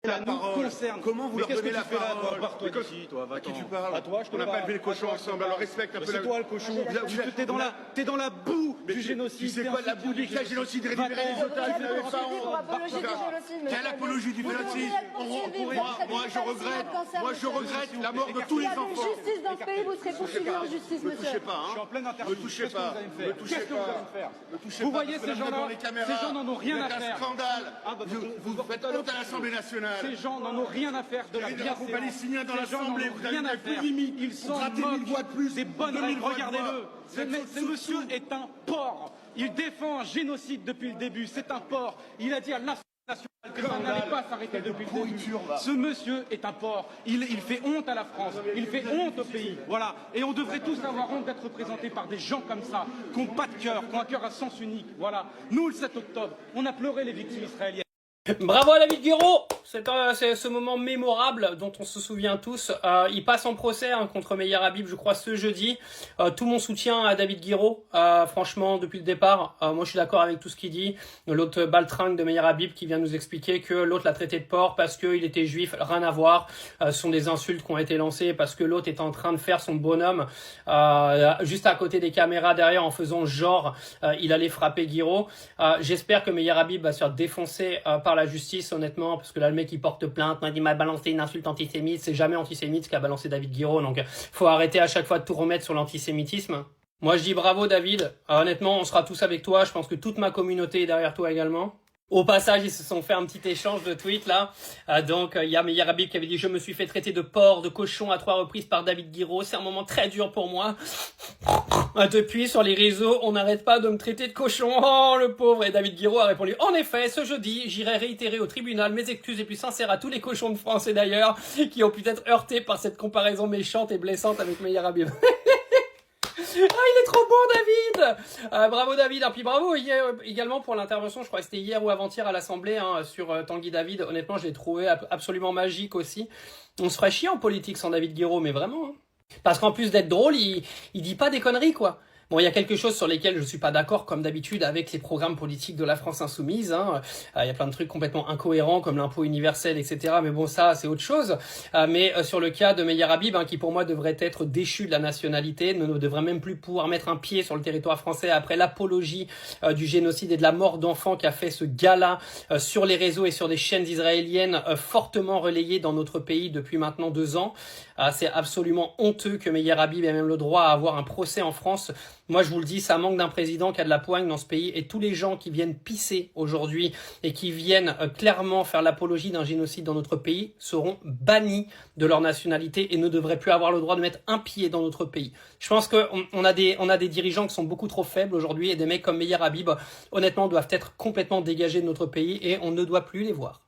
la parole. Comment vous leur donnez la parole? Barre-toi d'ici, toi, va-t'en. À qui tu parles? À toi, je te On n'a parle. pas élevé les cochons ensemble, alors respecte un peu la... C'est toi le cochon. T'es dans la boue du génocide. Tu sais quoi, la boue du génocide, récupérer les otages, vous n'avez pas honte. Quelle apologie du génocide? Moi, je regrette la mort de tous les enfants. Justice dans ce pays, vous serez poursuivis en justice, Ne monsieur. touchez pas, Je suis en hein. pleine interview. Ne touchez pas. Ne touchez Qu'est-ce que vous allez pas. faire? Ne touchez Vous pas, voyez parce que ces là, gens-là, devant les caméras, ces gens n'en ont rien à c'est faire. un scandale. Ah, bah, Vous faites honte à l'Assemblée nationale. Ces gens n'en ont rien à faire de la Les drapeaux bienséance. palestiniens dans Ces gens n'en l'Assemblée, ont vous rien à avez plus faire. de limites. Ils Vous s'en grattez 1000 voix de moquent plus. des bonnes 2000 règles. voix de Regardez-le. voix. Ce monsieur est un porc. Il défend un génocide depuis le début. C'est un porc. Il a dit à l'Assemblée nationale que ça n'allait pas s'arrêter depuis le début. Ce monsieur est un porc. Il fait honte à la France. Il fait honte au pays. Voilà. Et on devrait tous avoir honte d'être représentés par des gens comme ça, qui n'ont pas de cœur, qui ont un cœur à sens unique. Voilà. Nous, le 7 octobre, on a pleuré les victimes israéliennes. Bravo à David Guiraud, c'est ce moment mémorable dont on se souvient tous. Il passe en procès contre Meyer Habib, je crois, ce jeudi. Tout mon soutien à David Guiraud, franchement, depuis le départ. Moi, je suis d'accord avec tout ce qu'il dit. L'autre baltringue de Meyer Habib qui vient nous expliquer que l'autre l'a traité de porc parce qu'il était juif, rien à voir. Ce sont des insultes qui ont été lancées parce que l'autre est en train de faire son bonhomme juste à côté des caméras derrière en faisant genre il allait frapper Guiraud. J'espère que Meyer Habib va se faire défoncer par la justice, honnêtement, parce que là le mec il porte plainte, il m'a balancé une insulte antisémite, c'est jamais antisémite ce qu'a balancé David Guiraud, donc faut arrêter à chaque fois de tout remettre sur l'antisémitisme. Moi je dis bravo David, honnêtement on sera tous avec toi, je pense que toute ma communauté est derrière toi également. Au passage, ils se sont fait un petit échange de tweets là. Donc, il y a Meyer Habib qui avait dit « Je me suis fait traiter de porc, de cochon à 3 reprises par David Guiraud. C'est un moment très dur pour moi. » Depuis, sur les réseaux, on n'arrête pas de me traiter de cochon. Oh, le pauvre. Et David Guiraud a répondu « En effet, ce jeudi, j'irai réitérer au tribunal mes excuses les plus sincères à tous les cochons de France et d'ailleurs, qui ont pu être heurtés par cette comparaison méchante et blessante avec Meyer Habib. » Ah, il est trop bon, David. Bravo, David. Et puis bravo également pour l'intervention, je crois que c'était hier ou avant-hier à l'Assemblée, sur Tanguy David. Honnêtement, je l'ai trouvé absolument magique aussi. On se ferait chier en politique sans David Guiraud, mais vraiment. Parce qu'en plus d'être drôle, il dit pas des conneries, quoi. Bon, il y a quelque chose sur lesquels je suis pas d'accord, comme d'habitude, avec les programmes politiques de la France insoumise. Il y a plein de trucs complètement incohérents, comme l'impôt universel, etc. Mais bon, ça, c'est autre chose. Mais sur le cas de Meyer Habib, qui pour moi devrait être déchu de la nationalité, ne devrait même plus pouvoir mettre un pied sur le territoire français après l'apologie du génocide et de la mort d'enfants qu'a fait ce gars-là sur les réseaux et sur des chaînes israéliennes fortement relayées dans notre pays depuis maintenant 2 ans. C'est absolument honteux que Meyer Habib ait même le droit à avoir un procès en France. Moi, je vous le dis, ça manque d'un président qui a de la poigne dans ce pays. Et tous les gens qui viennent pisser aujourd'hui et qui viennent clairement faire l'apologie d'un génocide dans notre pays seront bannis de leur nationalité et ne devraient plus avoir le droit de mettre un pied dans notre pays. Je pense qu'on a des dirigeants qui sont beaucoup trop faibles aujourd'hui et des mecs comme Meyer Habib, honnêtement, doivent être complètement dégagés de notre pays et on ne doit plus les voir.